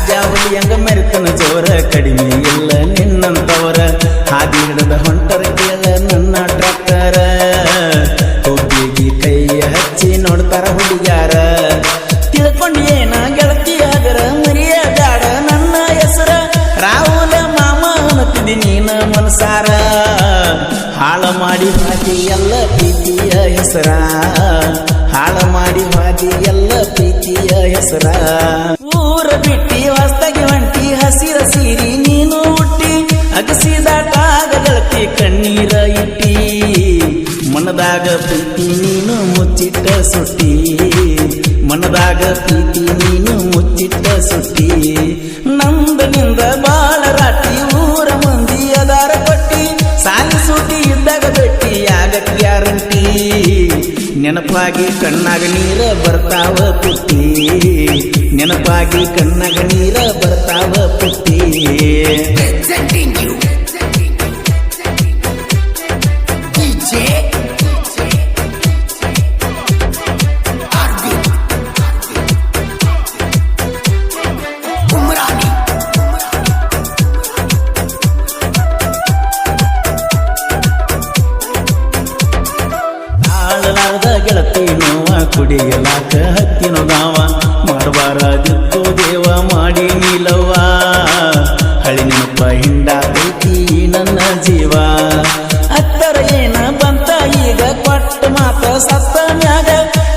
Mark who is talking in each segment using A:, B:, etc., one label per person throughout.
A: ರಾಜಾವಲಿ ಹಂಗ ಮೆರೆತನ ಜೋರ ಕಡಿಮೆ ಇಲ್ಲ ನಿನ್ನಂತವರ ಹಾದಿ ಹಿಡದ ಹೊಂಟರ ಕೇಳ ನನ್ನ ಟ್ರ್ಯಾಕ್ಟರ ಒಬ್ಬಿಗೆ ಕೈ ಹಚ್ಚಿ ನೋಡ್ತಾರ ಹುಡುಗ್ಯಾರ ತಿಳ್ಕೊಂಡ್ ಏನ ಗೆಳತಿಯಾಗರ ಮರಿಯ ಬ್ಯಾಡ ನನ್ನ ಹೆಸರ ರಾಹುಲ ಮಾಮ ಅನ್ನತಿದಿ ನೀನ ಮನಸಾರ ಹಾಳ ಮಾಡಿ ಹಾದಿ ಎಲ್ಲ ಪ್ರೀತಿಯ ಹೆಸರ ಹಾಳ ಮಾಡಿ ಹಾದಿ ಎಲ್ಲ ಪ್ರೀತಿಯ ಹೆಸರ ಊರ ಬಿಟ್ಟಿ ಹೊಸ್ತಾಗಿ ಹೊಂಟಿ ಹಸಿರ ಸೀರಿ ನೀನು ಹುಟ್ಟಿ ಅಗಸಿದಾಟಾಗ ಗೆಳತಿ ಕಣ್ಣೀರ ಇಟ್ಟಿ ಮನದಾಗ ಪ್ರೀತಿ ನೀನು ಮುಚ್ಚಿಟ್ಟ ಸುಟ್ಟಿ ಮನದಾಗ ಪ್ರೀತಿ ನೀನು ಮುಚ್ಚಿಟ್ಟ ಸುಟ್ಟಿ ನಂದನಿಂದ ಬಾಳ ರಾಟಿ ಊರ ಮಂದಿ ಅದಾರ ಕೊಟ್ಟಿ ಸಾಲಿ ಸೂಟಿ ಇದ್ದಾಗ ಭೇಟಿ ಆಗಕ್ ಗ್ಯಾರಂಟಿ ನೆನಪಾಗಿ ಕಣ್ಣಾಗ ನೀರ ಬರ್ತಾವ ಪುಟ್ಟಿ ನೆನಪಾಗಿ ಕಣ್ಣಾಗ ನೀರ ಬರ್ತಾವ ಪುಟ್ಟಿ ಗೆಳತಿ ನೋವ ಕುಡಿಯಲಾಕ ಹತ್ತಿನ ಗಾವ ಮಾಡಬಾರದಿತ್ತು ದೇವ ಮಾಡಿ ನೀಲವ್ವ ಹಳಿ ನೆನಪ ಹಿಂಡಾಕೈತಿ ನನ್ನ ಜೀವ ಹತ್ತರ ಏನ ಬಂತ ಈಗ ಕೊಟ್ಟ ಮಾತ ಸತ್ತ ಮ್ಯಾಗ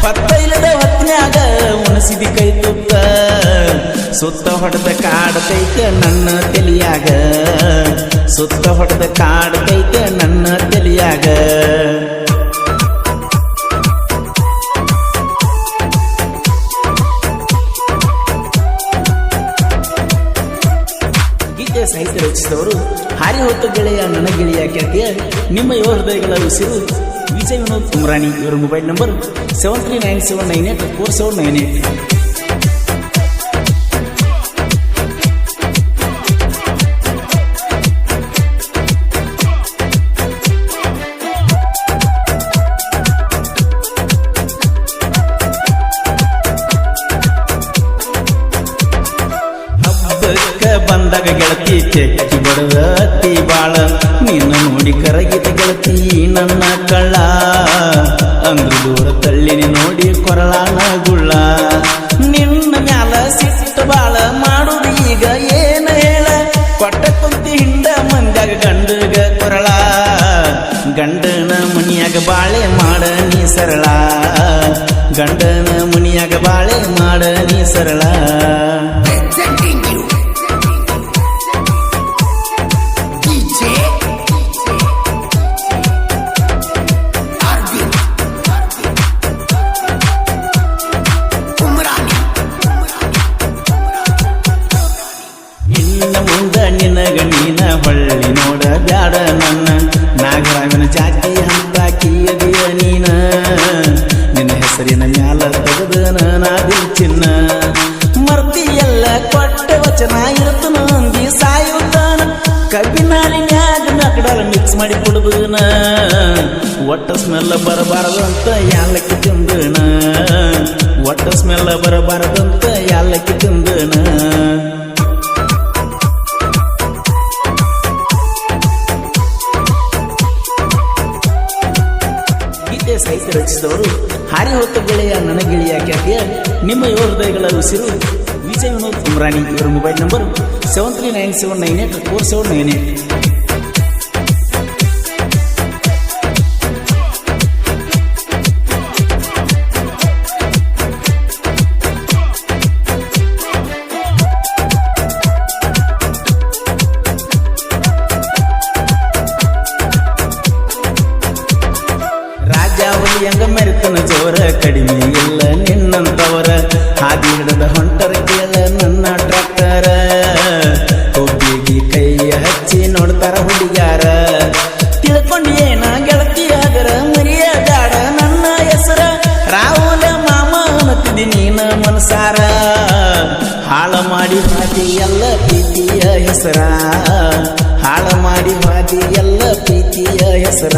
A: ಹೊತ್ತೈಲದ ಹೊತ್ನ್ಯಾಗ ಉಣಸಿದಿ ಕೈ ತುತ್ತ ಸುತ್ತ ಹೊಡೆದ ಕಾಡತೈತೆ ನನ್ನ ತಲಿಯಾಗ ಸುತ್ತ ಹೊಡೆದ ಕಾಡತೈತೆ ನನ್ನ ತಲಿಯಾಗ ಸಾಹಿತ್ಯ ರಚಿಸಿದವರು ಹಾರಿ ಹೊತ್ತು ಗೆಳೆಯ ನನ್ನ ಗೆಳೆಯ ಖ್ಯಾತಿಯ ನಿಮ್ಮ ಯುವ ಹೃದಯಗಳ ಉಸಿರು ವಿಜಯ್ ವಿನೋದ್ ಕುಮರಾಣಿ. ಇವರ ಮೊಬೈಲ್ ನಂಬರ್ 7397984798. ಬಂದಾಗ ಗೆಳತಿ ಚೆಕ್ಕಿ ಬಡದ ಅತ್ತಿ ಬಾಳ ನಿನ್ನ ನೋಡಿ ಕರಗಿದ ಗೆಳತಿ ನನ್ನ ಕಳ್ಳ ಅಂದ್ರ ದೂರ ತಳ್ಳಿನಿ ನೋಡಿ ಕೊರಳಾನ ಗುಳ್ಳ ನಿನ್ನ ಮ್ಯಾಲ ಸಿಟ್ಟು ಬಾಳ ಮಾಡುದು ಈಗ ಏನ ಹೇಳ ಕೊಟ್ಟ ಕುಂತಿ ಹಿಂಡ ಮಂದ್ಯಾಗ ಗಂಡಗ ಕೊರಳ ಗಂಡನ ಮನಿಯಾಗ ಬಾಳೆ ಮಾಡ ನೀ ಸರಳ ಗಂಡನ ಮನಿಯಾಗ ಬಾಳೆ ಮಾಡ ನೀ ಸರಳ ನಿನಗ ನೀನ ಹೊಳ್ಳಿ ನೋಡ ಬ್ಯಾಡ ನನ್ನ ನಾಗರಾಜನ ಜಾತಿ ಹಂತಾಕಿಯದಿಯ ನೀನ ನಿನ್ನ ಹೆಸರಿನ ಮ್ಯಾಲ ತೆಗೆದನ ನಾದಿ ಚಿನ್ನ ಮರ್ತಿ ಎಲ್ಲ ಕೊಟ್ಟ ವಚನ ಇರ್ತನ ಅಂದಿ ಸಾಯುತ್ತಾನ ಕಬ್ಬಿನಾಲಿನ್ಯಾಗ ನಕಡಲ ಮಿಕ್ಸ್ ಮಾಡಿ ಕೊಡುದನ ಒಟ್ಟ ಸ್ಮೆಲ್ಲ ಬರಬಾರದಂತ ಯಾಲಕ್ಕಿ ತಿಂದನ ಒಟ್ಟ ಸ್ಮೆಲ್ಲ ಬರಬಾರದಂತ ಯಾಲಕ್ಕಿ ತಿಂದನ ಸಾಹಿತ್ಯ ರಚಿಸಿದವರು ಹಾರಿ ಹೊತ್ತು ಗೆಳೆಯ ನನ್ನ ಗೆಳೆಯ ಖ್ಯಾತಿಯ ನಿಮ್ಮ ಯುವ ಹೃದಯಗಳ ಉಸಿರು ವಿಜಯ್ ವಿನೋದ್ ಕುಮರಾಣಿ. ಇವರ ಮೊಬೈಲ್ ನಂಬರ್ 7397984798. ಹೆಂಗ ಮೆರೆತನ ಜೋರ ಕಡಿಮೆ ಇಲ್ಲ ನಿನ್ನಂತವರ ಹಾದಿ ಹಿಡದ ಹೊಂಟರ ಕೇಳ ನನ್ನ ಟ್ರ್ಯಾಕ್ಟರ ಒಬ್ಬಿಗೆ ಕೈ ಹಚ್ಚಿ ನೋಡ್ತಾರ ಹುಡುಗ್ಯಾರ ತಿಳ್ಕೊಂಡ್ ಏನ ಗೆಳತಿಯಾಗರ ಮರಿಯ ಬ್ಯಾಡ ನನ್ನ ಹೆಸರ ರಾಹುಲ ಮಾಮ ಅನ್ನತಿದಿ ನೀನ ಮನಸಾರ ಹಾಳ ಮಾಡಿ ಹಾದಿ ಎಲ್ಲ ಪ್ರೀತಿಯ ಹೆಸರ ಹಾಳ ಮಾಡಿ ಹಾದಿ ಎಲ್ಲ ಪ್ರೀತಿಯ ಹೆಸರ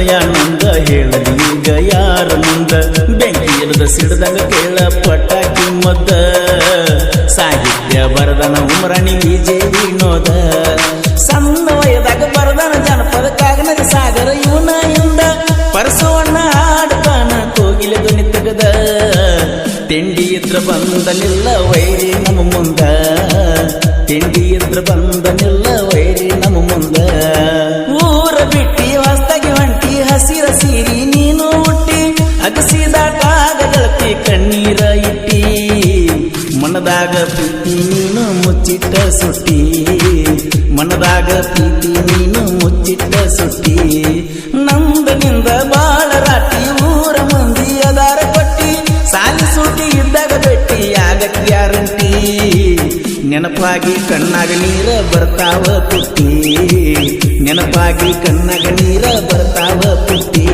A: ಗೆಳೆಯನಂದ ಹೇಳಲಿ ಈಗ ಯಾರ ಮುಂದ ಬೆಂಕಿ ಇಲ್ಲದ ಸಿಡ್ದಂಗ ಕೇಳ ಪಟಾಕಿ ಮದ್ದ ಸಾಹಿತ್ಯ ಬರದನ ಉಮರಾಣಿ ವಿಜಯ ವಿನೋದ ಸಣ್ಣ ವಯದಾಗ ಬರದನ ಜನಪದ ಕಾಗನದ ಸಾಗರ ಇವನ ಇಂದ ಪರಸವಣ್ಣ ಆಡ್ತಾನ ಕೋಗಿಲೆ ಧ್ವನಿ ತೆಗದ ತಿಂಡಿ ಇದ್ರ ಬಂದನಿಲ್ಲ ವೈರಿ ನಮ್ಮ ಮುಂದ ತಿಂಡಿ ಇದ್ರ ಬಂದನಿಲ್ಲ ವೈರಿ ನಮ್ಮ ಮುಂದ ಊರ ಬಿಟ್ಟಿ ಹೊಸ್ತಾಗಿ ಹೊಂಟಿ ಹಸಿರ ಸೀರಿ ನೀನು ಹುಟ್ಟಿ ಅಗಸಿದಾಟಾಗ ಗೆಳತಿ ಕಣ್ಣೀರ ಇಟ್ಟಿ ಮನದಾಗ ಪ್ರೀತಿ ನೀನು ಮುಚ್ಚಿಟ್ಟ ಸುಟ್ಟಿ ಮನದಾಗ ಪ್ರೀತಿ ನೀನು ಮುಚ್ಚಿಟ್ಟ ಸುಟ್ಟಿ ನಂದನಿಂದ ಬಾಳ ರಾಟಿ ಊರ ಮಂದಿ ಅದಾರ ಕೊಟ್ಟಿ ಸಾಲಿ ಸೂಟಿ ಇದ್ದಾಗ ಬೆಟ್ಟಿ ಆಗಕ್ ಗ್ಯಾರಂಟಿ ನೆನಪಾಗಿ ಕಣ್ಣಾಗ ನೀರ ಬರ್ತಾವ ಪುಟ್ಟಿ ನೆನಪಾಗಿ ಕಣ್ಣಾಗ ನೀರ ಬರ್ತಾವ ಪುಟ್ಟಿ